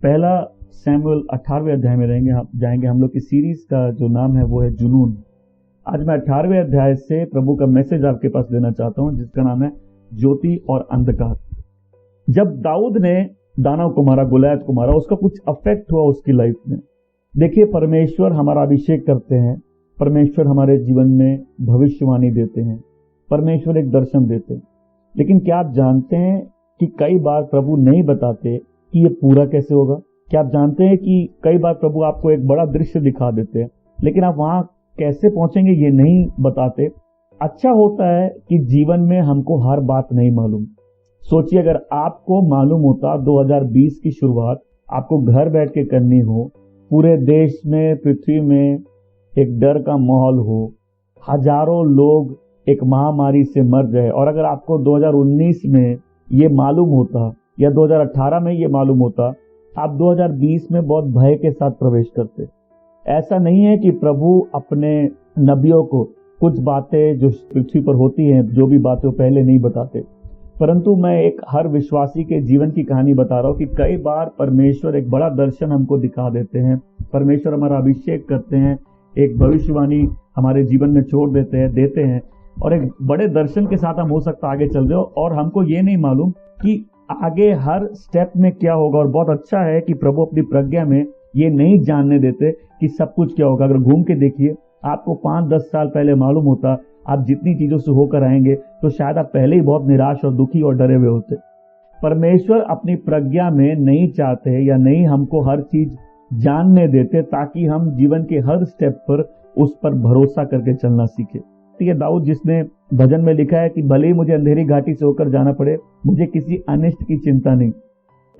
पहला सैमुअल 18वें अध्याय में जाएंगे हम लोग की सीरीज का जो नाम है वो है जुनून। आज मैं 18वें अध्याय से प्रभु का मैसेज आपके पास देना चाहता हूं जिसका नाम है ज्योति और अंधकार। जब दाऊद ने दानव को मारा, गोलियत को मारा, उसका कुछ अफेक्ट हुआ उसकी लाइफ में। देखिए, परमेश्वर हमारा अभिषेक करते हैं, परमेश्वर हमारे जीवन में भविष्यवाणी देते हैं, परमेश्वर एक दर्शन देते हैं। लेकिन क्या आप जानते हैं कि कई बार प्रभु नहीं बताते कि ये पूरा कैसे होगा? क्या आप जानते हैं कि कई बार प्रभु आपको एक बड़ा दृश्य दिखा देते हैं लेकिन आप वहां कैसे पहुंचेंगे ये नहीं बताते। अच्छा होता है कि जीवन में हमको हर बात नहीं मालूम। सोचिए, अगर आपको मालूम होता 2020 की शुरुआत आपको घर बैठ के करनी हो, पूरे देश में, पृथ्वी में एक डर का माहौल हो, हजारों लोग एक महामारी से मर जाए, और अगर आपको 2019 में ये मालूम होता या 2018 में ये मालूम होता, आप 2020 में बहुत भय के साथ प्रवेश करते। ऐसा नहीं है कि प्रभु अपने नबियों को कुछ बातें जो पृथ्वी पर होती हैं, जो भी बातें पहले नहीं बताते, परंतु मैं एक हर विश्वासी के जीवन की कहानी बता रहा हूं कि कई बार परमेश्वर एक बड़ा दर्शन हमको दिखा देते हैं, परमेश्वर हमारा अभिषेक करते हैं, एक भविष्यवाणी हमारे जीवन में छोड़ देते हैं और एक बड़े दर्शन के साथ हम हो सकता आगे चल रहे हो और हमको ये नहीं मालूम कि आगे हर स्टेप में क्या होगा। और बहुत अच्छा है कि प्रभु अपनी प्रज्ञा में ये नहीं जानने देते कि सब कुछ क्या होगा। अगर घूम के देखिए, आपको 5-10 साल पहले मालूम होता आप जितनी चीजों से होकर आएंगे तो शायद आप पहले ही बहुत निराश और दुखी और डरे हुए होते। परमेश्वर अपनी प्रज्ञा में नहीं चाहते या नहीं हमको हर चीज जानने देते ताकि हम जीवन के हर स्टेप पर उस पर भरोसा करके चलना सीखे। तो ये दाऊद जिसने भजन में लिखा है कि भले ही मुझे अंधेरी घाटी से होकर जाना पड़े, मुझे किसी अनिष्ट की चिंता नहीं।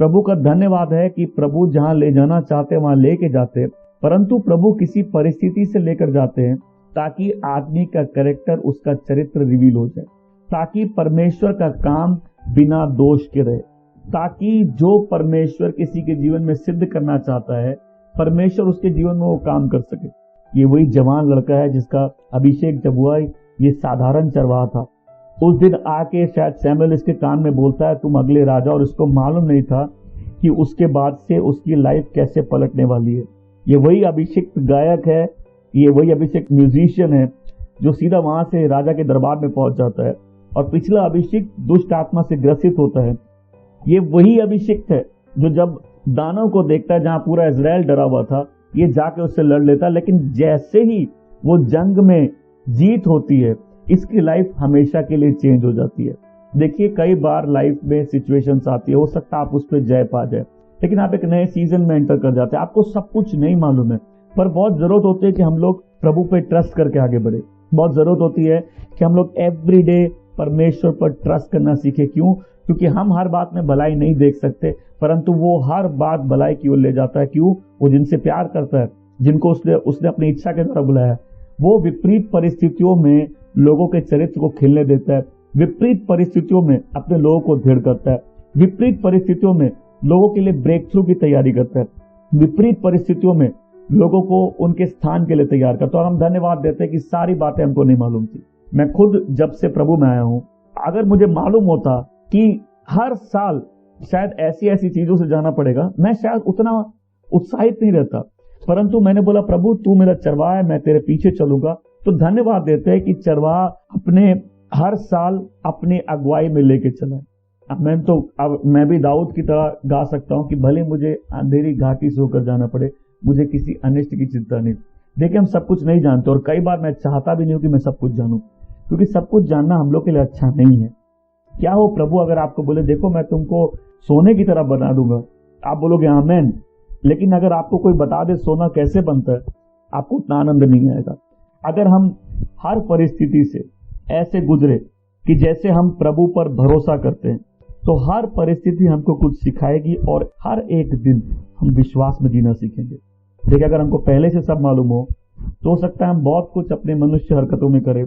प्रभु का धन्यवाद है कि प्रभु जहां ले जाना चाहते वहां लेके जाते, परंतु प्रभु किसी परिस्थिति से लेकर जाते हैं ताकि आदमी का कैरेक्टर, उसका चरित्र रिवील हो जाए, ताकि परमेश्वर का काम बिना दोष के रहे, ताकि जो परमेश्वर किसी के जीवन में सिद्ध करना चाहता है परमेश्वर उसके जीवन में वो काम कर सके। ये वही जवान लड़का है जिसका अभिषेक जब हुआ, ये साधारण चरवाहा था। उस दिन आके शायद सैमुअल इसके कान में बोलता है तुम अगले राजा, और उसको मालूम नहीं था कि उसके बाद से उसकी लाइफ कैसे पलटने वाली है। ये वही अभिषेक गायक है, ये वही अभिषेक म्यूजिशियन है जो सीधा वहां से राजा के दरबार में पहुंच जाता है। और पिछला अभिषेक दुष्ट आत्मा से ग्रसित होता है। ये वही अभिषेक है जो जब दानव को देखता है जहां पूरा इजराइल डरा हुआ था, ये जाके उससे लड़ लेता, लेकिन जैसे ही वो जंग में जीत होती है इसकी लाइफ हमेशा के लिए चेंज हो जाती है। देखिए, कई बार लाइफ में सिचुएशंस आती है, हो सकता है आप उस पर जय पा जाए, लेकिन आप एक नए सीजन में एंटर कर जाते हैं, आपको सब कुछ नहीं मालूम है, पर बहुत जरूरत होती है कि हम लोग प्रभु पे ट्रस्ट करके आगे बढ़े। बहुत जरूरत होती है कि हम लोग एवरीडे परमेश्वर पर ट्रस्ट करना सीखे। क्यों? क्योंकि हम हर बात में भलाई नहीं देख सकते, परंतु वो हर बात भलाई की ओर ले जाता है। क्यों? वो जिनसे प्यार करता है, जिनको उसने अपनी इच्छा के द्वारा बुलाया है, वो विपरीत परिस्थितियों में लोगों के चरित्र को खिलने देता है, विपरीत परिस्थितियों में अपने लोगों को दृढ़ करता है, विपरीत परिस्थितियों में लोगों के लिए ब्रेक थ्रू की तैयारी करता है, विपरीत परिस्थितियों में लोगों को उनके स्थान के लिए तैयार करता है। और हम धन्यवाद देते हैं कि सारी बातें हमको नहीं मालूम थी। मैं खुद जब से प्रभु में आया हूं, अगर मुझे मालूम होता कि हर साल शायद ऐसी चीजों से जाना पड़ेगा, मैं शायद उतना उत्साहित नहीं रहता, परंतु मैंने बोला प्रभु तू मेरा चरवाहा है, मैं तेरे पीछे चलूंगा। तो धन्यवाद देते हैं कि चरवाहा अपने हर साल अपनी अगुवाई में लेके चला। अब मैं भी दाऊद की तरह गा सकता हूं कि भले मुझे अंधेरी घाटी से होकर जाना पड़े, मुझे किसी अनिष्ट की चिंता नहीं। देखिए, हम सब कुछ नहीं जानते और कई बार मैं चाहता भी नहीं हूं कि मैं सब कुछ जानूं, क्योंकि सब कुछ जानना हम लोग के लिए अच्छा नहीं है। क्या हो प्रभु अगर आपको बोले देखो मैं तुमको सोने की तरह बना दूंगा, आप बोलोगे आमेन, लेकिन अगर आपको कोई बता दे सोना कैसे बनता है, आपको उतना आनंद नहीं आएगा। अगर हम हर परिस्थिति से ऐसे गुजरे कि जैसे हम प्रभु पर भरोसा करते हैं, तो हर परिस्थिति हमको कुछ सिखाएगी और हर एक दिन हम विश्वास में जीना सीखेंगे। देखिए, अगर हमको पहले से सब मालूम हो तो हो सकता है हम बहुत कुछ अपने मनुष्य हरकतों में करें,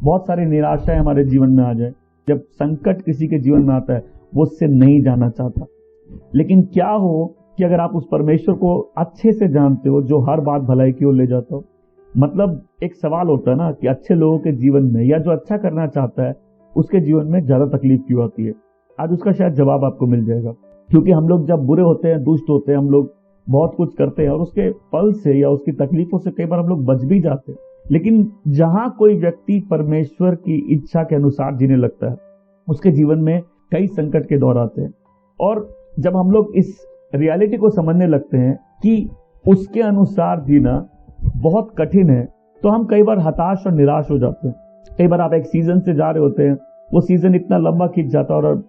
बहुत सारी निराशाएं हमारे जीवन में आ जाए। जब संकट किसी के जीवन में आता है वो उससे नहीं जाना चाहता, लेकिन क्या हो कि अगर आप उस परमेश्वर को अच्छे से जानते हो जो हर बात भलाई की ओर ले जाता हो। मतलब एक सवाल होता है ना कि अच्छे लोगों के जीवन में या जो अच्छा करना चाहता है उसके जीवन में ज्यादा तकलीफ क्यों आती है? आज उसका शायद जवाब आपको मिल जाएगा। क्योंकि हम लोग जब बुरे होते हैं, दुष्ट होते हैं, हम लोग बहुत कुछ करते हैं और उसके फल से या उसकी तकलीफों से कई बार हम लोग बच भी जाते हैं। लेकिन जहां कोई व्यक्ति परमेश्वर की इच्छा के अनुसार जीने लगता है, उसके जीवन में कई संकट के दौर आते हैं। और जब हम लोग इस रियलिटी को समझने लगते हैं कि उसके अनुसार जीना बहुत कठिन है, तो हम कई बार हताश और निराश हो जाते हैं। कई बार आप एक सीजन से जा रहे होते हैं, वो सीजन इतना लंबा खींच जाता है, और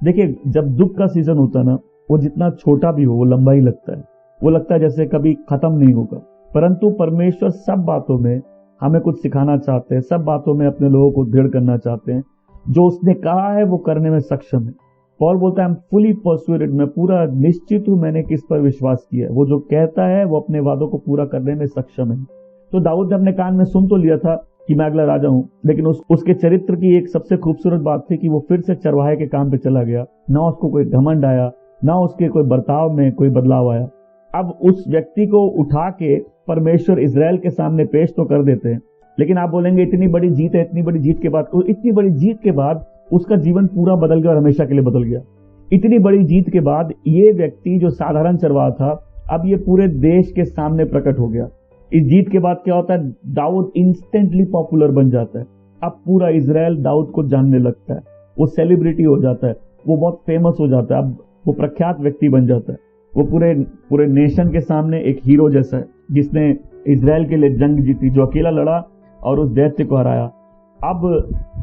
देखिए जब दुख का सीजन होता है ना, वो जितना छोटा भी हो वो लंबा ही लगता है। वो लगता है जैसे कभी खत्म नहीं होगा। परंतु परमेश्वर सब बातों में हमें कुछ सिखाना चाहते हैं, सब बातों में अपने लोगों को दृढ़ करना चाहते हैं। जो उसने कहा है वो करने में सक्षम है। पॉल बोलता है, आई एम फुली परसुएडेड, मैं पूरा निश्चित हूं, मैंने किस पर विश्वास किया है। वो जो कहता है वो अपने वादों को पूरा करने में सक्षम है। तो दाऊद ने अपने कान में सुन तो लिया था कि मैं अगला राजा हूं, लेकिन उसके चरित्र की एक सबसे खूबसूरत बात थी कि वो फिर से चरवाहे के काम पे चला गया। ना उसको कोई घमंड आया, ना उसके कोई बर्ताव में कोई बदलाव आया। अब उस व्यक्ति को उठा के परमेश्वर इजराइल के सामने पेश तो कर देते हैं, लेकिन आप बोलेंगे इतनी बड़ी जीत है, इतनी बड़ी जीत के बाद उसका जीवन पूरा बदल गया और हमेशा के लिए बदल गया। इतनी बड़ी जीत के बाद ये व्यक्ति जो साधारण चरवाहा था, अब ये पूरे देश के सामने प्रकट हो गया। इस जीत के बाद क्या होता है, दाऊद इंस्टेंटली पॉपुलर बन जाता है। अब पूरा इजराइल दाऊद को जानने लगता है, वो सेलिब्रिटी हो जाता है, वो बहुत फेमस हो जाता है, अब वो प्रख्यात व्यक्ति बन जाता है। वो पूरे नेशन के सामने एक हीरो जैसा है, जिसने इजराइल के लिए जंग जीती, जो अकेला लड़ा और उस दैत्य को हराया। अब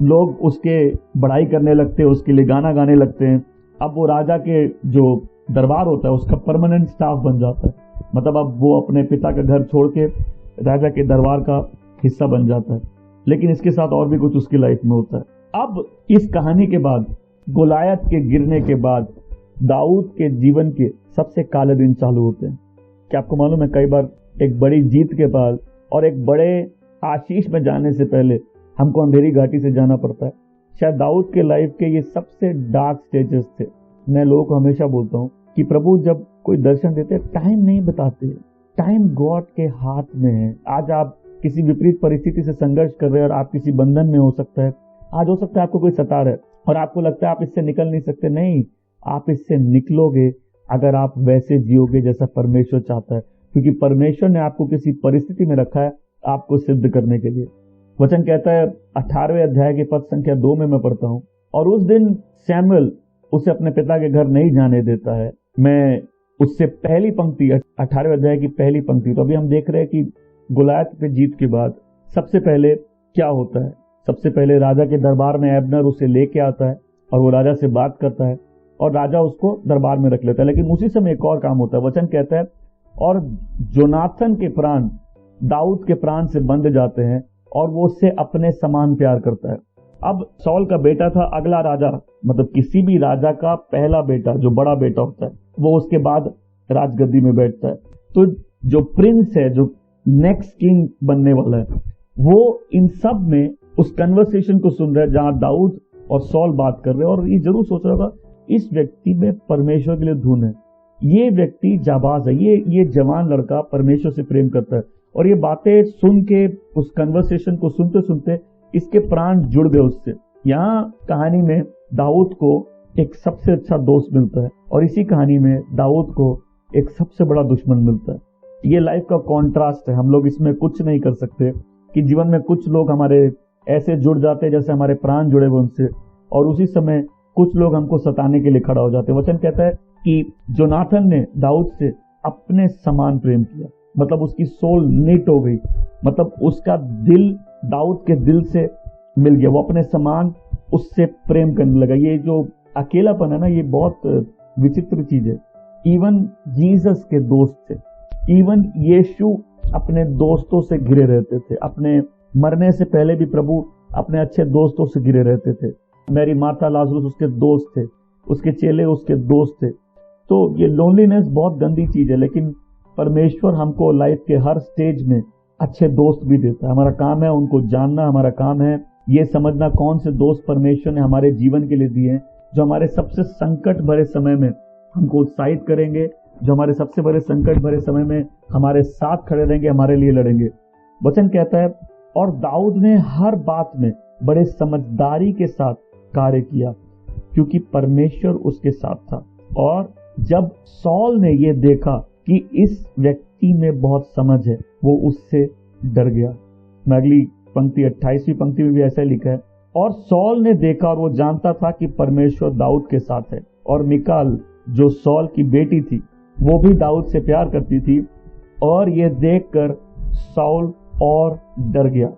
लोग उसके बड़ाई करने लगते हैं, उसके लिए गाना गाने लगते हैं। अब वो राजा के जो दरबार होता है उसका परमानेंट स्टाफ बन जाता है। मतलब अब वो अपने पिता का घर छोड़ के राजा के दरबार का हिस्सा बन जाता है। लेकिन इसके साथ और भी कुछ उसकी लाइफ में होता है। अब इस कहानी के बाद, गोलायत के गिरने के बाद, दाऊद के जीवन के सबसे काले दिन चालू होते हैं। क्या आपको मालूम है, कई बार एक बड़ी जीत के बाद और एक बड़े आशीष में जाने से पहले हमको अंधेरी घाटी से जाना पड़ता है। शायद दाऊद के लाइफ के ये सबसे डार्क स्टेजेस थे। मैं लोगों को हमेशा बोलता हूँ कि प्रभु जब कोई दर्शन देते टाइम नहीं बताते, टाइम गॉड के हाथ में है। आज आप किसी विपरीत परिस्थिति से संघर्ष कर रहे हैं और आप किसी बंधन में हो सकता है। आज हो सकता है आपको कोई सता रहा है और आपको लगता है आप इससे निकल नहीं सकते। नहीं, आप इससे निकलोगे अगर आप वैसे जियोगे जैसा परमेश्वर चाहता है, क्योंकि परमेश्वर ने आपको किसी परिस्थिति में रखा है आपको सिद्ध करने के लिए। वचन कहता है 18वें अध्याय के पद संख्या 2 में मैं पढ़ता हूं, और उस दिन सैमुएल उसे अपने पिता के घर नहीं जाने देता है। मैं उससे पहली पंक्ति, 18वें अध्याय की पहली पंक्ति, तो अभी हम देख रहे हैं कि गोलायत पे जीत के बाद सबसे पहले क्या होता है। सबसे पहले राजा के दरबार में अब्नेर उसे लेके आता है और वो राजा से बात करता है और राजा उसको दरबार में रख लेता है। लेकिन उसी समय एक और काम होता है। वचन कहता है, और जोनाथन के प्राण दाऊद के प्राण से बंध जाते हैं और वो उससे अपने समान प्यार करता है। अब सॉल का बेटा था अगला राजा, मतलब किसी भी राजा का पहला बेटा, जो बड़ा बेटा होता है, वो उसके बाद राजगद्दी में बैठता है। तो जो प्रिंस है, जो नेक्स्ट किंग बनने वाला है, वो इन सब में उस कन्वर्सेशन को सुन रहा है जहां दाऊद और सॉल बात कर रहे हैं, और ये जरूर सोच रहा होगा इस व्यक्ति में परमेश्वर के लिए धुन है, ये व्यक्ति जाबाज है, ये जवान लड़का परमेश्वर से प्रेम करता है। और ये बातें सुन के, उस कन्वर्सेशन को सुनते सुनते इसके प्राण जुड़ गए उससे। यहाँ कहानी में दाऊद को एक सबसे अच्छा दोस्त मिलता है और इसी कहानी में दाऊद को एक सबसे बड़ा दुश्मन मिलता है। ये लाइफ का कॉन्ट्रास्ट है। हम लोग इसमें कुछ नहीं कर सकते कि जीवन में कुछ लोग हमारे ऐसे जुड़ जाते हैं जैसे हमारे प्राण जुड़े हुए उनसे, और उसी समय कुछ लोग हमको सताने के लिए खड़ा हो जाते हैं। वचन कहता है कि जोनाथन ने दाऊद से अपने समान प्रेम किया, मतलब उसकी सोल नीट हो गई, मतलब उसका दिल दाऊद के दिल से मिल गया, वो अपने समान उससे प्रेम करने लगा। ये जो अकेलापन है ना, ये बहुत विचित्र चीज है। इवन जीसस के दोस्त थे, इवन यीशु अपने दोस्तों से घिरे रहते थे। अपने मरने से पहले भी प्रभु अपने अच्छे दोस्तों से घिरे रहते थे। मैरी, मार्था, लाजरुस उसके दोस्त थे, उसके चेले उसके दोस्त थे। तो ये लोनलीनेस बहुत गंदी चीज है, लेकिन परमेश्वर हमको लाइफ के हर स्टेज में अच्छे दोस्त भी देता है। हमारा काम है उनको जानना, हमारा काम है ये समझना कौन से दोस्त परमेश्वर ने हमारे जीवन के लिए दिए हैं, जो हमारे सबसे संकट भरे समय में हमको उत्साहित करेंगे, जो हमारे सबसे बड़े संकट भरे समय में हमारे साथ खड़े रहेंगे, हमारे लिए लड़ेंगे। वचन कहता है, और दाऊद ने हर बात में बड़े समझदारी के साथ कार्य किया, क्योंकि परमेश्वर उसके साथ था और जब सॉल ने ये देखा कि इस व्यक्ति में बहुत समझ है, वो उससे डर गया। मैं अगली पंक्ति 28वीं पंक्ति में भी ऐसा लिखा है, और सॉल ने देखा और वो जानता था कि परमेश्वर दाऊद के साथ है। और मिकाल जो सॉल की बेटी थी वो भी दाऊद से प्यार करती थी, और ये देखकर साउल और डर गया।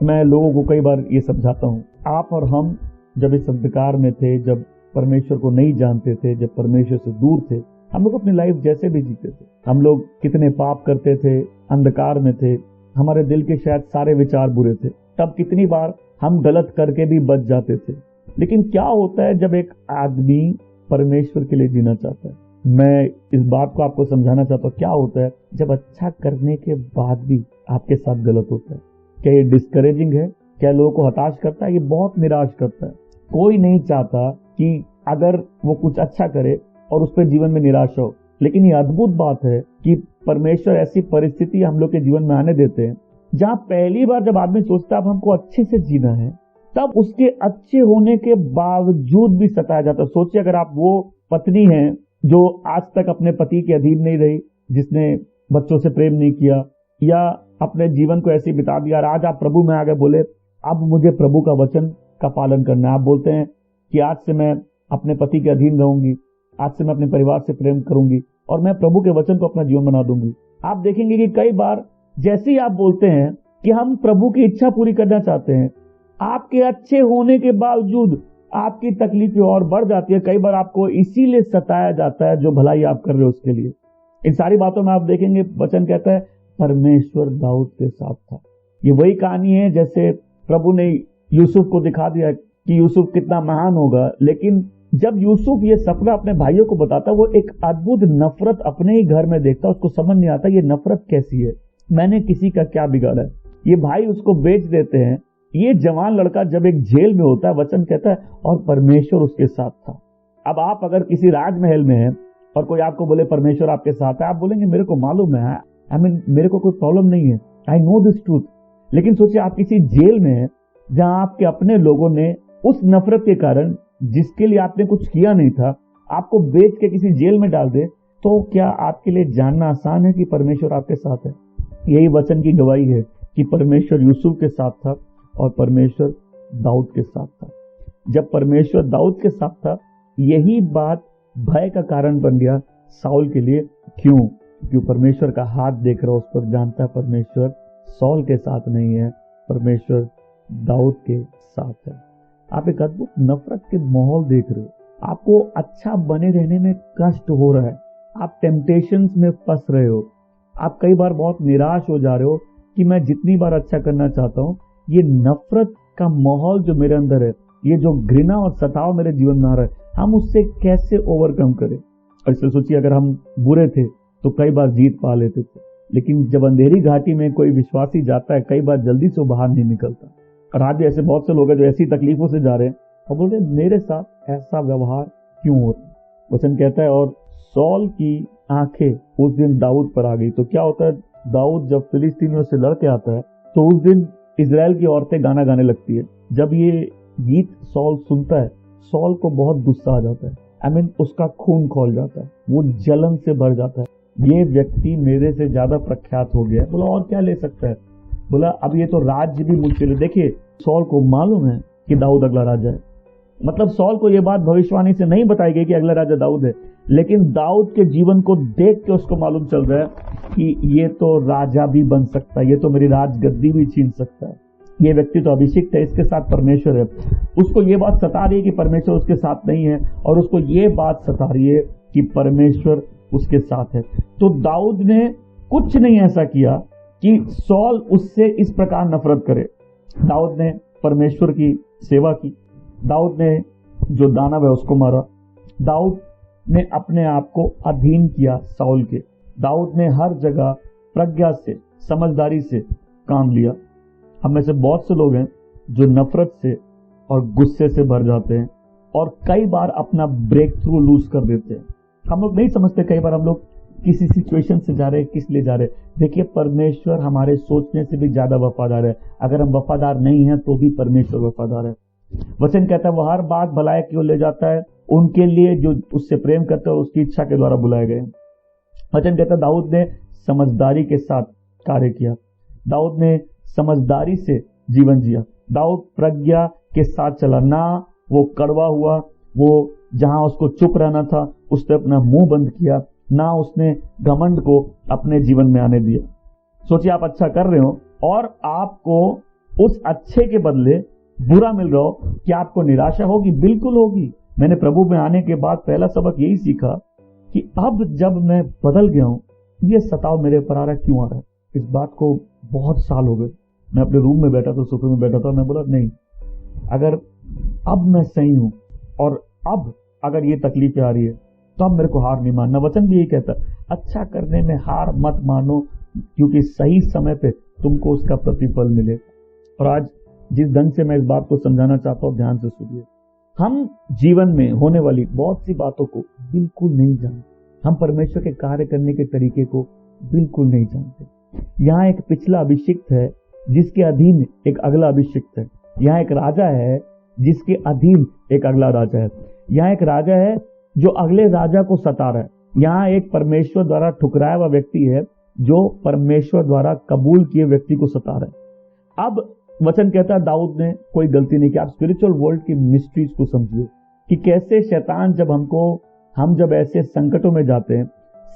मैं लोगों को कई बार ये समझाता हूँ, आप और हम जब इस अंधकार में थे, जब परमेश्वर को नहीं जानते थे, जब परमेश्वर से दूर थे, हम लोग अपनी लाइफ जैसे भी जीते थे। हम लोग कितने पाप करते थे, अंधकार में थे, हमारे दिल के शायद सारे विचार बुरे थे, तब कितनी बार हम गलत करके भी बच जाते थे। लेकिन क्या होता है जब एक आदमी परमेश्वर के लिए जीना चाहता है? मैं इस बात को आपको समझाना चाहता हूँ, क्या होता है जब अच्छा करने के बाद भी आपके साथ गलत होता है। क्या ये डिस्करेजिंग है? क्या लोगों को हताश करता है? ये बहुत निराश करता है। कोई नहीं चाहता कि अगर वो कुछ अच्छा करे और उस पर जीवन में निराशा हो। लेकिन ये अद्भुत बात है कि परमेश्वर ऐसी परिस्थिति हम लोग के जीवन में आने देते हैं जहां पहली बार जब आदमी सोचता है अब हमको अच्छे से जीना है, तब उसके अच्छे होने के बावजूद भी सताया जाता है। सोचिए, अगर आप वो पत्नी हैं जो आज तक अपने पति के अधीन नहीं रही, जिसने बच्चों से प्रेम नहीं किया, या अपने जीवन को ऐसे बिता दिया, और आज आप प्रभु में आ गए, बोले अब मुझे प्रभु का वचन का पालन करना है। आप बोलते हैं कि आज से मैं अपने पति के अधीन रहूंगी, आज से मैं अपने परिवार से प्रेम करूंगी और मैं प्रभु के वचन को अपना जीवन बना दूंगी। आप देखेंगे कि कई बार जैसे ही आप बोलते हैं कि हम प्रभु की इच्छा पूरी करना चाहते हैं, आपके अच्छे होने के बावजूद आपकी तकलीफें और बढ़ जाती है। कई बार आपको इसीलिए सताया जाता है जो भलाई आप कर रहे हो उसके लिए। इन सारी बातों में आप देखेंगे वचन कहता है परमेश्वर दाऊद के साथ था। ये वही कहानी है जैसे प्रभु ने यूसुफ को दिखा दिया कि यूसुफ कितना महान होगा, लेकिन जब यूसुफ ये सपना अपने भाइयों को बताता, वो एक अद्भुत नफरत अपने ही घर में देखता, उसको समझ नहीं आता ये नफरत कैसी है, मैंने किसी का क्या बिगाड़ा है। ये भाई उसको बेच देते हैं। ये जवान लड़का जब एक जेल में होता है, वचन कहता है और परमेश्वर उसके साथ था। अब आप अगर किसी राजमहल में हैं और कोई आपको बोले परमेश्वर आपके साथ है, आप बोलेंगे मेरे को मालूम है, मेरे को कोई प्रॉब्लम नहीं है, आई नो दिस ट्रूथ। लेकिन सोचिए आप किसी जेल में हैं जहां आपके अपने लोगों ने उस नफरत के कारण, जिसके लिए आपने कुछ किया नहीं था, आपको बेच के किसी जेल में डाल दे, तो क्या आपके लिए जानना आसान है कि परमेश्वर आपके साथ है? यही वचन की गवाही है कि परमेश्वर यूसुफ के साथ था और परमेश्वर दाऊद के साथ था। जब परमेश्वर दाऊद के साथ था, यही बात भय का कारण बन गया साउल के लिए। क्यों परमेश्वर का हाथ देख रहा, उस पर जानता है परमेश्वर साउल के साथ नहीं है, परमेश्वर दाऊद के साथ है। आप एक अद्भुत नफरत के माहौल देख रहे हो, आपको अच्छा बने रहने में कष्ट हो रहा है, आप टेम्पटेशंस में फंस रहे हो, आप कई बार बहुत निराश हो जा रहे हो कि मैं जितनी बार अच्छा करना चाहता हूं, ये नफरत का माहौल जो मेरे अंदर है, ये जो घृणा और सताव मेरे जीवन में आ रहा है, हम उससे कैसे ओवरकम करें। और इससे सोचिए, अगर हम बुरे थे तो कई बार जीत पा लेते थे, लेकिन जब अंधेरी घाटी में कोई विश्वासी जाता है, कई बार जल्दी से बाहर नहीं निकलता। और आज भी ऐसे बहुत से लोग हैं जो ऐसी तकलीफों से जा रहे हैं और बोलते हैं मेरे साथ ऐसा व्यवहार क्यों होता है। वचन कहता है और सॉल की आंखें उस दिन दाऊद पर आ गई। तो क्या होता है, दाऊद जब फिलिस्तीनियों से लड़के आता है तो उस दिन इजराइल की औरतें गाना गाने लगती है। जब ये गीत सॉल सुनता है, सॉल को बहुत गुस्सा आ जाता है, उसका खून खौल जाता है, वो जलन से भर जाता है, ये व्यक्ति मेरे से ज्यादा प्रख्यात हो गया है। बोला और क्या ले सकता है, बोला अब ये तो राज्य भी मुझसे ले। देखिए सॉल को मालूम है कि दाऊद अगला राजा है, मतलब सॉल को ये बात भविष्यवाणी से नहीं बताई गई कि अगला राजा दाऊद है, लेकिन दाऊद के जीवन को देख के उसको मालूम चल रहा है कि ये तो राजा भी बन सकता है, ये तो मेरी राजगद्दी भी छीन सकता है, ये व्यक्ति तो अभिषिक्त है, इसके साथ परमेश्वर है। उसको ये बात सता रही है कि परमेश्वर उसके साथ नहीं है, और उसको ये बात सता रही है कि परमेश्वर उसके साथ है। तो दाऊद ने कुछ नहीं ऐसा किया कि सॉल उससे इस प्रकार नफरत करे। दाऊद ने परमेश्वर की सेवा की, दाऊद ने जो दानव है उसको मारा, दाऊद ने अपने आप को अधीन किया साउल के, दाऊद ने हर जगह प्रज्ञा से, समझदारी से काम लिया। हम में से बहुत से लोग हैं जो नफरत से और गुस्से से भर जाते हैं और कई बार अपना ब्रेक थ्रू लूज कर देते हैं। हम लोग नहीं समझते, कई बार हम लोग किसी सिचुएशन से जा रहे हैं, किस लिए जा रहे हैं। देखिए परमेश्वर हमारे सोचने से भी ज्यादा वफादार है। अगर हम वफादार नहीं हैं तो भी परमेश्वर वफादार है। वचन कहता है वो हर बात भलाई की ओर ले जाता है उनके लिए जो उससे प्रेम करते हैं और उसकी इच्छा के द्वारा बुलाए गए। वचन कहता है दाऊद ने समझदारी के साथ कार्य किया, दाऊद ने समझदारी से जीवन जिया, दाऊद प्रज्ञा के साथ चला, ना वो कड़वा हुआ, वो जहां उसको चुप रहना था उसने अपना मुंह बंद किया, ना उसने घमंड को अपने जीवन में आने दिया। सोचिए आप अच्छा कर रहे हो और आपको उस अच्छे के बदले बुरा मिल रहा हो, क्या आपको निराशा होगी? बिल्कुल होगी। मैंने प्रभु में आने के बाद पहला सबक यही सीखा कि अब जब मैं बदल गया हूं, ये सताव मेरे पर आ रहा है, क्यों आ रहा है? इस बात को बहुत साल हो गए। मैं अपने रूम में बैठा था, सोफे में बैठा था, मैं बोला नहीं, अगर अब मैं सही हूं और अब अगर ये तकलीफें आ रही है तो अब मेरे को हार नहीं मानना। वचन भी यही कहता है, अच्छा करने में हार मत मानो, क्योंकि सही समय पे तुमको उसका प्रतिफल मिले। और आज जिस ढंग से मैं इस बात को समझाना चाहता हूं, ध्यान से सुनिए। हम जीवन में होने वाली बहुत सी बातों को बिल्कुल नहीं जानते, हम परमेश्वर के कार्य करने के तरीके को बिल्कुल नहीं जानते। यहाँ एक पिछला अभिषिक्त है जिसके अधीन एक अगला अभिषिक्त है, यहाँ एक राजा है जिसके अधीन एक अगला राजा है, यहाँ एक राजा है जो अगले राजा को सता रहा है, यहाँ एक परमेश्वर द्वारा ठुकराया हुआ व्यक्ति है जो परमेश्वर द्वारा कबूल किए व्यक्ति को सता रहा है। अब वचन कहता है दाऊद ने कोई गलती नहीं की। आप स्पिरिचुअल वर्ल्ड की मिस्ट्रीज को समझिए कि कैसे शैतान हम जब ऐसे संकटों में जाते हैं,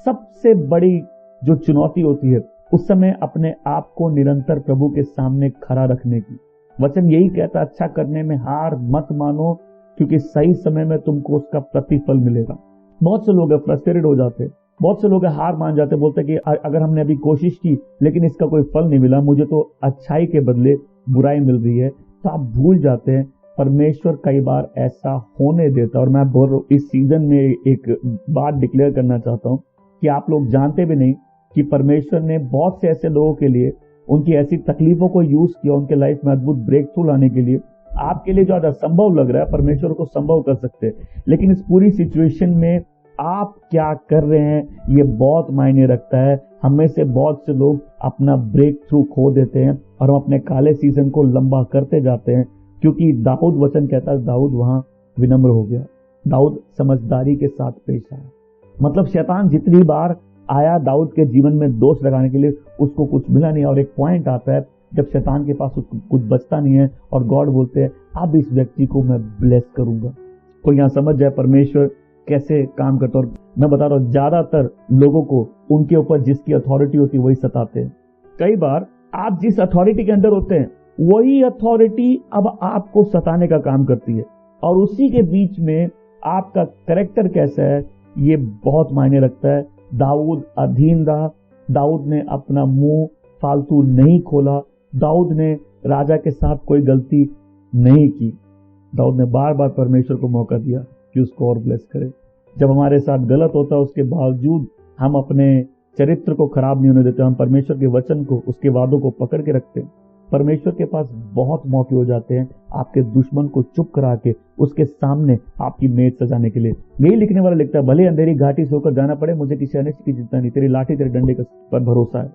सबसे बड़ी जो चुनौती होती है उस समय अपने आप को निरंतर प्रभु के सामने खड़ा रखने की। वचन यही कहता है, अच्छा करने में हार मत मानो, क्योंकि सही समय में तुमको उसका प्रतिफल मिलेगा। बहुत से लोग फ्रस्ट्रेटेड हो जाते हैं, बहुत से लोग हार मान जाते, बोलते कि अगर हमने अभी कोशिश की लेकिन इसका कोई फल नहीं मिला, मुझे तो अच्छाई के बदले बुराई मिल रही है। तो आप भूल जाते हैं परमेश्वर कई बार ऐसा होने देता है। और मैं इस सीजन में एक बात डिक्लेयर करना चाहता हूं कि आप लोग जानते भी नहीं कि परमेश्वर ने बहुत से ऐसे लोगों के लिए उनकी ऐसी तकलीफों को यूज किया उनके लाइफ में अद्भुत ब्रेक थ्रू लाने के लिए। आपके लिए जो आज असंभव लग रहा है परमेश्वर को संभव कर सकते हैं, लेकिन इस पूरी सिचुएशन में आप क्या कर रहे हैं ये बहुत मायने रखता है। हम में से बहुत से लोग अपना ब्रेक थ्रू खो देते हैं और हम अपने काले सीजन को लंबा करते जाते हैं, क्योंकि दाऊद वचन कहता है दाऊद वहां विनम्र हो गया, दाऊद समझदारी के साथ पेश आया। मतलब शैतान जितनी बार आया दाऊद के जीवन में दोष लगाने के लिए, उसको कुछ मिला नहीं। और एक पॉइंट आता है जब शैतान के पास कुछ बचता नहीं है और गॉड बोलते हैं अब इस व्यक्ति को मैं ब्लेस करूंगा। कोई यहाँ समझ जाए परमेश्वर कैसे काम करता है। और मैं बता रहा हूं ज्यादातर लोगों को उनके ऊपर जिसकी अथॉरिटी होती है वही सताते हैं। कई बार आप जिस अथॉरिटी के अंदर होते हैं वही अथॉरिटी अब आपको सताने का काम करती है, और उसी के बीच में आपका कैरेक्टर कैसा है ये बहुत मायने रखता है। दाऊद अधीन रहा, दाऊद ने अपना मुंह फालतू नहीं खोला, दाऊद ने राजा के साथ कोई गलती नहीं की, दाऊद ने बार बार परमेश्वर को मौका दिया कि उसको और ब्लेस करे। जब हमारे साथ गलत होता है उसके बावजूद हम अपने चरित्र को खराब नहीं होने देते, हम परमेश्वर के वचन को उसके वादों को पकड़ के रखते हैं। परमेश्वर के पास बहुत मौके हो जाते हैं आपके दुश्मन को चुप करा के उसके सामने आपकी मेज सजाने के लिए। यही लिखने वाला लिखता है, भले अंधेरी घाटी से होकर जाना पड़े मुझे किसी अनिष्ट की चिंता नहीं, तेरी लाठी तेरे डंडे पर भरोसा है,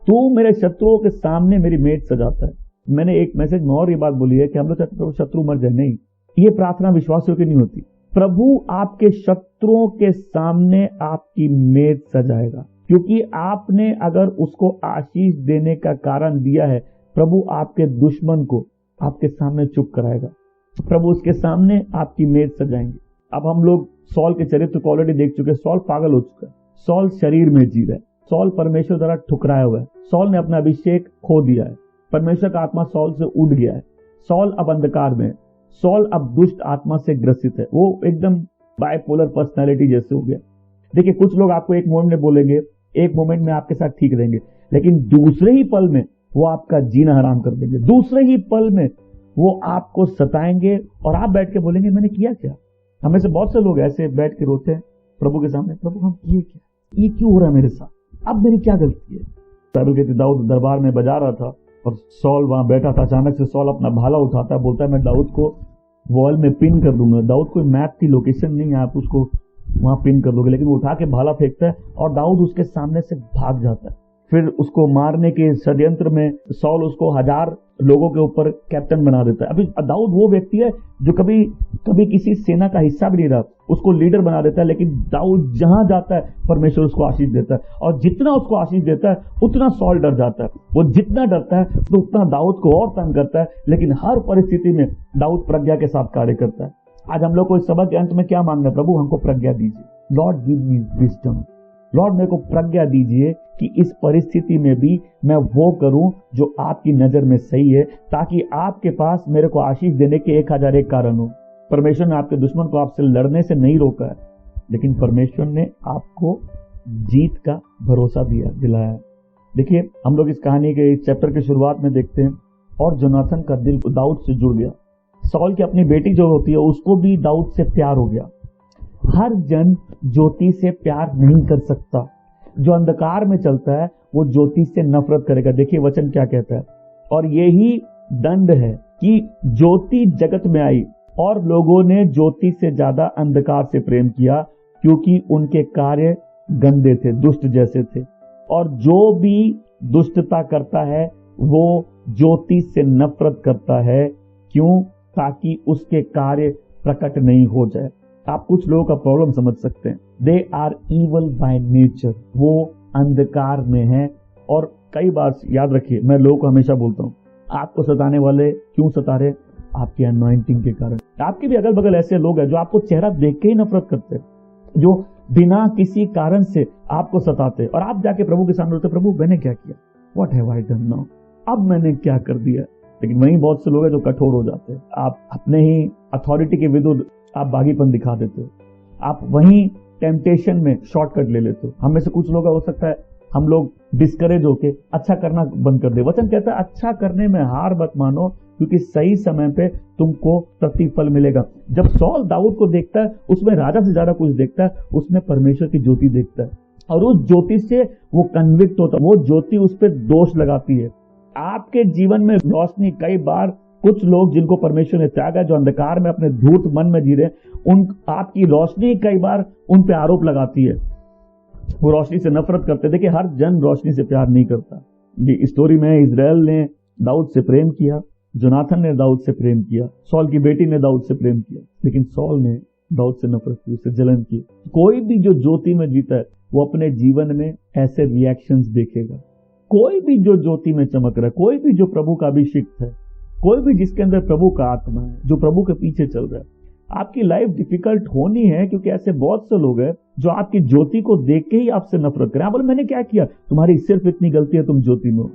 तू मेरे शत्रुओं के सामने मेरी मेज सजाता है। मैंने एक मैसेज में और ये बात बोली है कि हम लोग चाहते हैं शत्रु मर जाए, नहीं, ये प्रार्थना विश्वासियों की नहीं होती। प्रभु आपके शत्रुओं के सामने आपकी मेज सजाएगा, क्योंकि आपने अगर उसको आशीष देने का कारण दिया है, प्रभु आपके दुश्मन को आपके सामने चुप कराएगा, प्रभु उसके सामने आपकी मेज सजाएंगे। अब हम लोग सॉल के चरित्र को ऑलरेडी देख चुके हैं। सॉल पागल हो चुका है, सॉल शरीर में जी रहा है, सॉल परमेश्वर द्वारा ठुकराया हुआ है, सॉल ने अपना अभिषेक खो दिया है, परमेश्वर का आत्मा सॉल से उड़ गया है, सॉल अब अंधकार में है, सॉल अब दुष्ट आत्मा से ग्रसित है, वो एकदम बाइपोलर पर्सनालिटी जैसे हो गया। देखिए कुछ लोग आपको एक मोमेंट में बोलेंगे, एक मोमेंट में आपके साथ ठीक रहेंगे, लेकिन दूसरे ही पल में वो आपका जीना हराम कर देंगे, दूसरे ही पल में वो आपको सताएंगे और आप बैठ के बोलेंगे मैंने किया क्या। हमें से बहुत से लोग ऐसे बैठ के रोते हैं प्रभु के सामने, प्रभु हम किए क्या, ये क्यों हो रहा है मेरे साथ, अब मेरी क्या गलती है। बाइबल कहती है दाऊद दरबार में बजा रहा था और सॉल वहां बैठा था, अचानक से सॉल अपना भाला उठाता है, बोलता है मैं दाऊद को वॉल में पिन कर दूंगा। दाऊद कोई मैप की लोकेशन नहीं है, आप उसको वहां पिन कर दोगे, लेकिन वो उठा के भाला फेंकता है और दाऊद उसके सामने से भाग जाता है। फिर उसको मारने के षड्यंत्र में सॉल उसको 1000 लोगों के ऊपर कैप्टन बना देता है। अभी दाऊद वो व्यक्ति है जो कभी कभी किसी सेना का हिस्सा भी नहीं रहा, उसको लीडर बना देता है, लेकिन दाऊद जहां जाता है परमेश्वर उसको आशीष देता है, और जितना उसको आशीष देता है उतना सॉल डर जाता है। वो जितना डरता है तो उतना दाऊद को और तंग करता है, लेकिन हर परिस्थिति में दाऊद प्रज्ञा के साथ कार्य करता है। आज हम लोग को इस सबक के अंत में क्या मांगना है? प्रभु हमको प्रज्ञा दीजिए, Lord give me wisdom, Lord मेरे को प्रज्ञा दीजिए कि इस परिस्थिति में भी मैं वो करूं जो आपकी नजर में सही है, ताकि आपके पास मेरे को आशीष देने के 1001 कारण हो। परमेश्वर ने आपके दुश्मन को आपसे लड़ने से नहीं रोका है, लेकिन परमेश्वर ने आपको जीत का भरोसा दिलाया है। देखिए, हम लोग इस कहानी के इस चैप्टर के शुरुआत में देखते हैं, और जोनाथन का दिल दाऊद से जुड़ गया। सॉल की अपनी बेटी जो होती है उसको भी दाऊद से प्यार हो गया। हर जन ज्योति से प्यार नहीं कर सकता। जो अंधकार में चलता है वो ज्योति से नफरत करेगा। देखिए वचन क्या कहता है, और यही दंड है कि ज्योति जगत में आई और लोगों ने ज्योति से ज्यादा अंधकार से प्रेम किया, क्योंकि उनके कार्य गंदे थे, दुष्ट जैसे थे। और जो भी दुष्टता करता है वो ज्योति से नफरत करता है। क्यों? ताकि उसके कार्य प्रकट नहीं हो जाए। आप कुछ लोगों का प्रॉब्लम समझ सकते हैं। They are evil by nature, वो अंधकार में है। और कई बार याद रखिए, मैं लोगों को हमेशा बोलता हूँ, आपको सताने वाले क्यों सता रहे? आपकी अनॉइंटिंग के कारण। आपके भी अगल बगल ऐसे लोग हैं जो आपको चेहरा देख के ही नफरत करते हैं, जो बिना किसी कारण से आपको सताते हैं, और आप जाके प्रभु के सामने बोलते, प्रभु मैंने क्या किया, what have I done now, अब मैंने क्या कर दिया। लेकिन वहीं बहुत से लोग हैं जो कठोर हो जाते हैं। आप अपने ही अथॉरिटी के विरुद्ध आप बागीपन दिखा देते हो, आप वहीं टेम्पटेशन में शॉर्टकट ले लेते हो। हम में से कुछ लोग हो सकता है हम लोग डिस्करेज होके अच्छा करना बंद कर दे। वचन कहता है अच्छा करने में हार मत मानो, क्योंकि सही समय पे तुमको प्रतिफल मिलेगा। जब सॉल दाऊद को देखता है उसमें राजा से ज्यादा कुछ देखता है, उसमें परमेश्वर की ज्योति देखता है, और उस ज्योति से वो कन्विक्ट होता है। वो ज्योति उस पर दोष लगाती है। आपके जीवन में रोशनी, कई बार कुछ लोग जिनको परमेश्वर ने त्यागा, जो अंधकार में अपने धूर्त मन में जी रहे, उन आपकी रोशनी कई बार उन पे आरोप लगाती है, वो रोशनी से नफरत करते। देखिए हर जन रोशनी से प्यार नहीं करता। ये स्टोरी में इजराइल ने दाऊद से प्रेम किया, जोनाथन ने दाऊद से प्रेम किया, सॉल की बेटी ने दाऊद से प्रेम किया, लेकिन सॉल ने दाऊद से नफरत की, उससे जलन की। कोई भी जो ज्योति में जीता है वो अपने जीवन में ऐसे रिएक्शंस देखेगा। कोई भी जो ज्योति में चमक रहा है, कोई भी जो प्रभु का अभिषिक्त है, कोई भी जिसके अंदर प्रभु का आत्मा है, जो प्रभु के पीछे चल रहा है, आपकी लाइफ डिफिकल्ट होनी है, क्योंकि ऐसे बहुत से लोग हैं जो आपकी ज्योति को देख के ही आपसे नफरत करें। आप बोले मैंने क्या किया, तुम्हारी सिर्फ इतनी गलती है, तुम ज्योति में हो।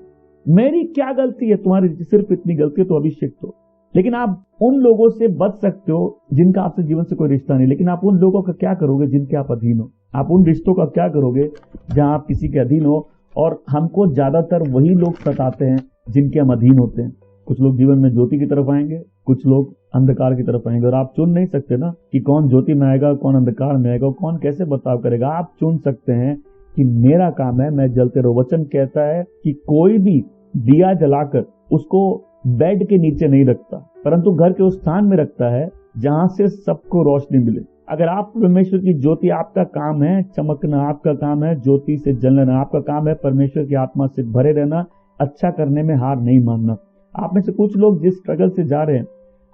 मेरी क्या गलती है, तुम्हारी सिर्फ इतनी गलती है, तो अभिषिक्त हो। लेकिन आप उन लोगों से बच सकते हो जिनका आपसे जीवन से कोई रिश्ता नहीं, लेकिन आप उन लोगों का क्या करोगे जिनके आप अधीन हो? आप उन रिश्तों का क्या करोगे जहां आप किसी के अधीन हो? और हमको ज्यादातर वही लोग सताते हैं जिनके हम अधीन होते हैं। कुछ लोग जीवन में ज्योति की तरफ आएंगे, कुछ लोग अंधकार की तरफ आएंगे, और आप चुन नहीं सकते ना कि कौन ज्योति में आएगा, कौन अंधकार में आएगा, कौन कैसे बर्ताव करेगा। आप चुन सकते हैं कि मेरा काम है मैं जलते रहो। वचन कहता है कि कोई भी दिया जलाकर उसको बेड के नीचे नहीं रखता, परंतु घर के उस स्थान में रखता है जहां से सबको रोशनी मिले। अगर आप परमेश्वर की ज्योति, आपका काम है चमकना, आपका काम है ज्योति से जलना, आपका काम है परमेश्वर की आत्मा से भरे रहना, अच्छा करने में हार नहीं मानना। आप में से कुछ लोग जिस स्ट्रगल से जा रहे हैं,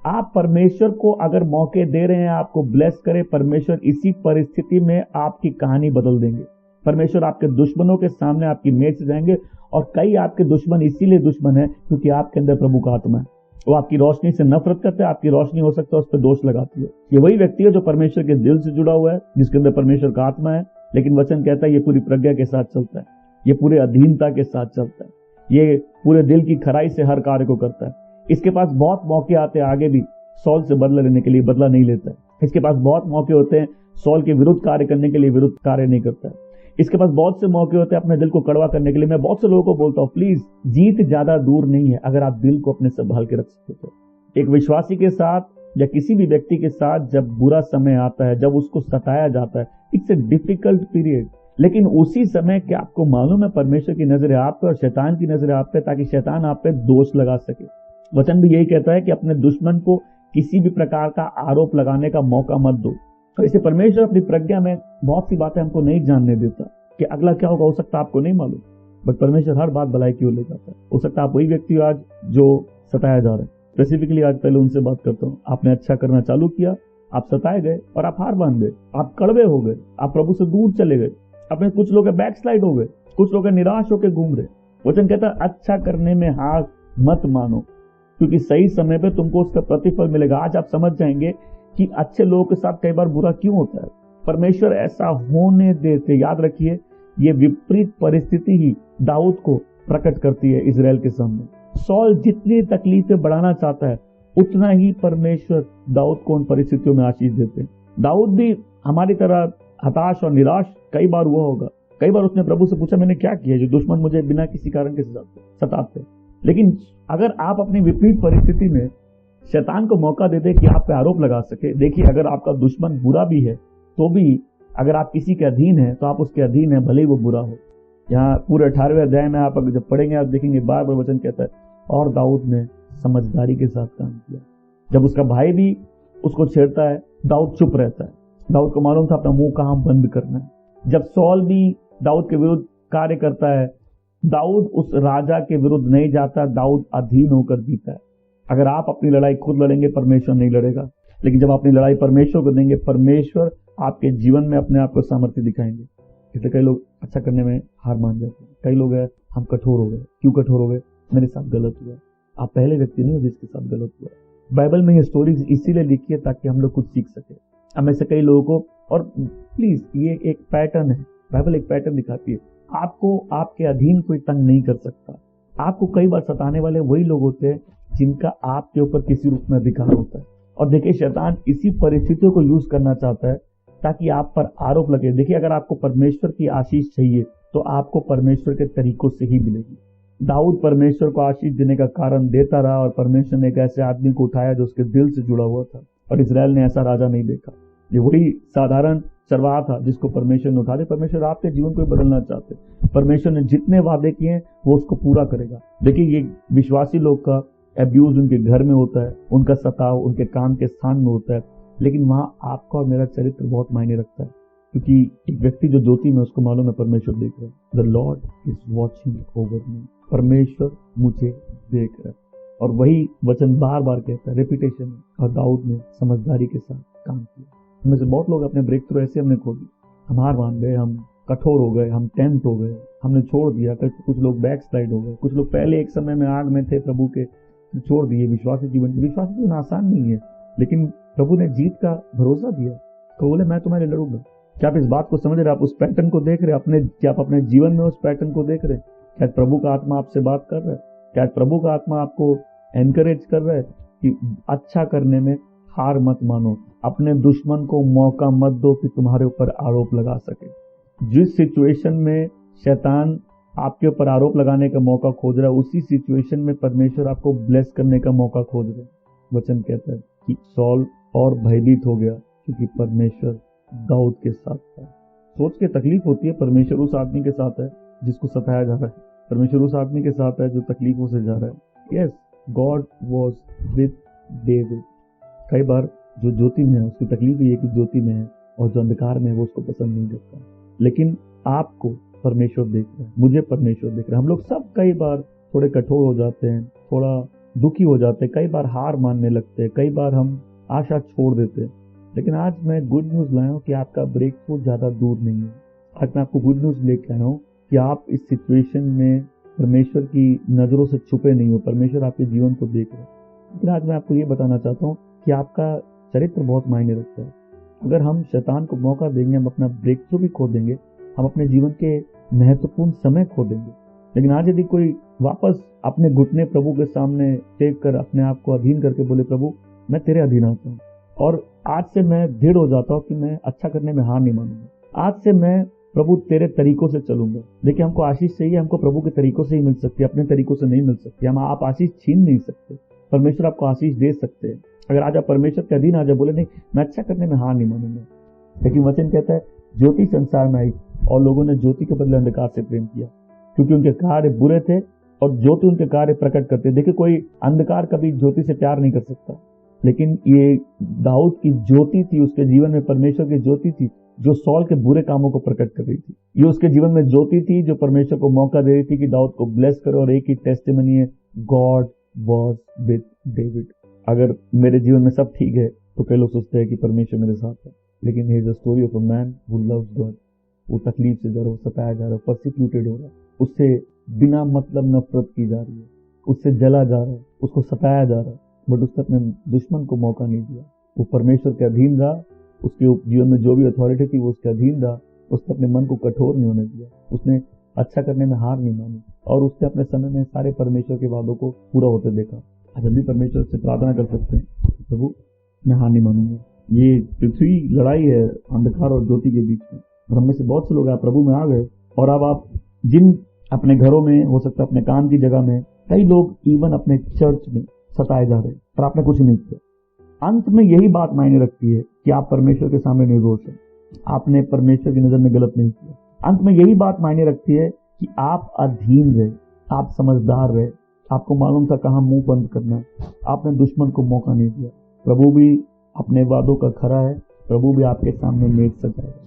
आप परमेश्वर को अगर मौके दे रहे हैं आपको ब्लेस करे, परमेश्वर इसी परिस्थिति में आपकी कहानी बदल देंगे। परमेश्वर आपके दुश्मनों के सामने आपकी मेज से जाएंगे, और कई आपके दुश्मन इसीलिए दुश्मन है क्योंकि आपके अंदर प्रभु का आत्मा है। वो आपकी रोशनी से नफरत करते हैं, आपकी रोशनी हो सकता है उस पर दोष लगाती है। ये वही व्यक्ति है जो परमेश्वर के दिल से जुड़ा हुआ है, जिसके अंदर परमेश्वर का आत्मा है, लेकिन वचन कहता है ये पूरी प्रज्ञा के साथ चलता है, ये पूरे अधीनता के साथ चलता है, ये पूरे दिल की खराई से हर कार्य को करता है। इसके पास बहुत मौके आते हैं आगे भी सॉल से बदला लेने के लिए, बदला नहीं लेता है। इसके पास बहुत मौके होते हैं सॉल के विरुद्ध कार्य करने के लिए, विरुद्ध कार्य नहीं करता है। इसके पास बहुत से मौके होते हैं अपने दिल को कड़वा करने के लिए। मैं बहुत से लोगों को बोलता हूँ, प्लीज जीत ज्यादा दूर नहीं है अगर आप दिल को अपने संभाल के रख सकते हो। एक विश्वासी के साथ या किसी भी व्यक्ति के साथ जब बुरा समय आता है, जब उसको सताया जाता है, इट्स ए डिफिकल्ट पीरियड, लेकिन उसी समय क्या आपको मालूम है परमेश्वर की नजर है आप पे और शैतान की नजर है आप पे, ताकि शैतान आप पे दोष लगा सके। वचन भी यही कहता है कि अपने दुश्मन को किसी भी प्रकार का आरोप लगाने का मौका मत दो। तो इसे परमेश्वर अपनी प्रज्ञा में बहुत सी बातें हमको नहीं जानने देता कि अगला क्या होगा, हो सकता है आपको नहीं मालूम। बट परमेश्वर हर बात भलाई की ओर ले जाता है। हो सकता है आप वही व्यक्ति हो आज जो सताया जा रहा है। स्पेसिफिकली आज पहले उनसे बात करता हूँ। आपने अच्छा करना चालू किया, आप सताए गए और आप हार मान गए, आप कड़वे हो गए, आप प्रभु से दूर चले गए। अपने कुछ लोग बैक स्लाइड हो गए, कुछ लोग निराश होकर घूम रहे। वचन कहता है अच्छा करने में हार मत मानो, क्योंकि सही समय पे तुमको उसका प्रतिफल मिलेगा। आज आप समझ जाएंगे कि अच्छे लोगों के साथ कई बार बुरा क्यों होता है। परमेश्वर ऐसा होने देते। याद रखिए, ये विपरीत परिस्थिति ही दाऊद को प्रकट करती है इजराइल के सामने। सॉल जितनी तकलीफें बढ़ाना चाहता है, उतना ही परमेश्वर दाऊद को उन परिस्थितियों में आशीष देते हैं। दाऊद भी हमारी तरह हताश और निराश कई बार हुआ होगा। कई बार उसने प्रभु से पूछा, मैंने क्या किया जो दुश्मन मुझे बिना किसी कारण के सताते। लेकिन अगर आप अपनी विपरीत परिस्थिति में शैतान को मौका दे दे कि आप पे आरोप लगा सके, देखिए अगर आपका दुश्मन बुरा भी है तो भी अगर आप किसी के अधीन है तो आप उसके अधीन है, भले ही वो बुरा हो। यहाँ पूरे 18वें अध्याय में आप अगर जब पढ़ेंगे आप देखेंगे बार बार वचन कहता है और दाऊद ने समझदारी के साथ काम किया। जब उसका भाई भी उसको छेड़ता है, दाऊद चुप रहता है। दाऊद को मालूम था अपना मुंह कहां बंद करना है। जब सॉल भी दाऊद के विरुद्ध कार्य करता है, दाऊद उस राजा के विरुद्ध नहीं जाता, दाऊद अधीन होकर जीता है। अगर आप अपनी लड़ाई खुद लड़ेंगे, परमेश्वर नहीं लड़ेगा। लेकिन जब अपनी लड़ाई परमेश्वर को देंगे, परमेश्वर आपके जीवन में अपने आप को सामर्थ्य दिखाएंगे। इसलिए कई लोग अच्छा करने में हार मान जाते हैं। कई लोग हैं हम कठोर हो गए। क्यों कठोर हो गए? मेरे साथ गलत हुआ। आप पहले व्यक्ति नहीं हो जिसके साथ गलत हुआ। बाइबल में ये स्टोरीज इसीलिए लिखी है ताकि हम लोग कुछ सीख सके। हम ऐसे कई लोगों को, और प्लीज ये एक पैटर्न है, बाइबल एक पैटर्न दिखाती है। आपको आपके अधीन कोई तंग नहीं कर सकता। आपको कई बार सताने वाले वही लोग होते हैं जिनका आपके ऊपर किसी रूप में अधिकार होता है। और देखिए शैतान इसी परिस्थितियों को यूज करना चाहता है ताकि आप पर आरोप लगे। देखिए अगर आपको परमेश्वर की आशीष चाहिए तो आपको परमेश्वर के तरीकों से ही मिलेगी। दाऊद परमेश्वर को आशीष देने का कारण देता रहा और परमेश्वर ने एक ऐसे आदमी को उठाया जो उसके दिल से जुड़ा हुआ था। और इजराइल ने ऐसा राजा नहीं देखा। ये वही साधारण चरवाहा था जिसको परमेश्वर ने उठा दिया। परमेश्वर आपके जीवन को बदलना चाहते। परमेश्वर ने जितने वादे किए हैं वो उसको पूरा करेगा। देखिए ये विश्वासी लोग का एब्यूज उनके घर में होता है, उनका सताव उनके काम के स्थान में होता है, लेकिन वहां आपका और मेरा चरित्र बहुत मायने रखता है। क्योंकि एक व्यक्ति जो ज्योति में, उसको मालूम है परमेश्वर देख रहा है। The Lord is watching over me. परमेश्वर मुझे देख रहा है। और वही वचन बार बार कहता है, रेपिटेशन में। और दाऊद ने समझदारी के साथ काम किया। हमें से बहुत लोग अपने ब्रेक थ्रू ऐसे हमने खो दी। हम हार मान गए, हम कठोर हो गए, हम टेम्प्ट हो गए, हमने छोड़ दिया। कुछ लोग बैक स्लाइड हो गए। कुछ लोग पहले एक समय में आग में थे प्रभु के, छोड़ दिए। विश्वासी जीवन आसान नहीं है, लेकिन प्रभु ने जीत का भरोसा दिया। तो बोले मैं तुम्हारे लड़ूंगा। क्या आप इस बात को समझ रहे? आप उस पैटर्न को देख रहे? क्या आप अपने जीवन में उस पैटर्न को देख रहे? क्या प्रभु का आत्मा आपसे बात कर रहा है? क्या प्रभु का आत्मा आपको एनकरेज कर रहा है कि अच्छा करने में हार मत मानो, अपने दुश्मन को मौका मत दो कि तुम्हारे ऊपर आरोप लगा सके। जिस सिचुएशन में शैतान आपके ऊपर आरोप लगाने का मौका खोज रहा है, उसी सिचुएशन में परमेश्वर आपको ब्लेस करने का मौका खोज रहे हैं। वचन कहता है कि सॉल और भयभीत हो गया क्योंकि परमेश्वर दाऊद के साथ था। सोच के तकलीफ होती है, परमेश्वर उस आदमी के साथ है जिसको सताया जा रहा है। परमेश्वर उस आदमी के साथ है जो तकलीफों से जा रहा है। Yes, God was with David. कई बार जो ज्योति में है उसकी तकलीफ ये कि ज्योति में है, और जो अंधकार में है वो उसको पसंद नहीं करता। लेकिन आपको परमेश्वर देख रहा है, मुझे परमेश्वर देख रहा है। हम लोग सब कई बार थोड़े कठोर हो जाते हैं, थोड़ा दुखी हो जाते हैं, कई बार हार मानने लगते हैं, कई बार हम आशा छोड़ देते हैं। लेकिन आज मैं गुड न्यूज लाया हूँ कि आपका ब्रेक थ्रू ज्यादा दूर नहीं है। आज मैं आपको गुड न्यूज लेके आया हूँ कि आप इस सिचुएशन में परमेश्वर की नजरों से छुपे नहीं हो। परमेश्वर आपके जीवन को देख रहे हैं। लेकिन आज मैं आपको ये बताना चाहता हूँ कि आपका चरित्र बहुत मायने रखता है। अगर हम शैतान को मौका देंगे, हम अपना ब्रेक थ्रू भी खो देंगे, हम अपने जीवन के महत्वपूर्ण समय खो देंगे। लेकिन आज यदि कोई वापस अपने घुटने प्रभु के सामने टेक कर अपने आप को अधीन करके बोले, प्रभु मैं तेरे अधीन आता हूँ, और आज से मैं दृढ़ हो जाता हूँ कि मैं अच्छा करने में हार नहीं मानूंगा, आज से मैं प्रभु तेरे तरीकों से चलूंगा। देखिए हमको आशीष चाहिए, हमको प्रभु के तरीकों से ही मिल सकती है, अपने तरीकों से नहीं मिल सकती। हम आप आशीष छीन नहीं सकते, परमेश्वर आपको आशीष दे सकते हैं। अगर आज आप परमेश्वर के अधीन आ जाए, बोले नहीं मैं अच्छा करने में हार नहीं मानूंगा। लेकिन वचन कहता है ज्योति संसार में आई और लोगों ने ज्योति के बदले अंधकार से प्रेम किया, क्योंकि उनके कार्य बुरे थे और ज्योति उनके कार्य प्रकट करते। देखिए कोई अंधकार कभी ज्योति से प्यार नहीं कर सकता, लेकिन ये दाऊद की ज्योति थी, उसके जीवन में परमेश्वर की ज्योति थी, जो सॉल के बुरे कामों को प्रकट कर रही थी। ये उसके जीवन में ज्योति थी जो परमेश्वर को मौका दे रही थी कि दाऊद को ब्लेस करो। और एक ही टेस्टिमनी है, गॉड वॉज विद डेविड। अगर मेरे जीवन में सब ठीक है तो कई लोग सोचते हैं कि परमेश्वर मेरे साथ है, लेकिन ये is the story of a man who loves God. वो तकलीफ से जरा सताया जा रहा है, परसिक्यूटेड हो रहा है, उससे बिना मतलब नफरत की जा रही है, उससे जला जा रहा है, उसको सताया जा रहा है, बट उसने अपने दुश्मन को मौका नहीं दिया। वो परमेश्वर के अधीन रहा, उसके जीवन में जो भी अथॉरिटी थी वो उसके अधीन रहा। उसने अपने मन को कठोर नहीं होने दिया, उसने अच्छा करने में हार नहीं मानी, और उसने अपने समय में सारे परमेश्वर के वादों को पूरा होते देखा। आज हम भी परमेश्वर से प्रार्थना कर सकते हैं, प्रभु मैं हार नहीं मानूंगा। ये पृथ्वी लड़ाई है अंधकार और ज्योति के बीच में, और हमें से बहुत से लोग प्रभु में आ गए। और अब आप जिन अपने घरों में, हो सकता है अपने काम की जगह में, कई लोग इवन अपने चर्च में सताए जा रहे हैं, पर आपने कुछ नहीं किया। अंत में यही बात मायने रखती है कि आप परमेश्वर के सामने निर्दोष हैं, आपने परमेश्वर की नजर में गलत नहीं किया। अंत में यही बात मायने रखती है कि आप अधीन रहे, आप समझदार रहे, आपको मालूम था कहाँ मुंह बंद करना है, आपने दुश्मन को मौका नहीं दिया। प्रभु भी अपने वादों का खरा है, प्रभु भी आपके सामने मेज सजाएगा।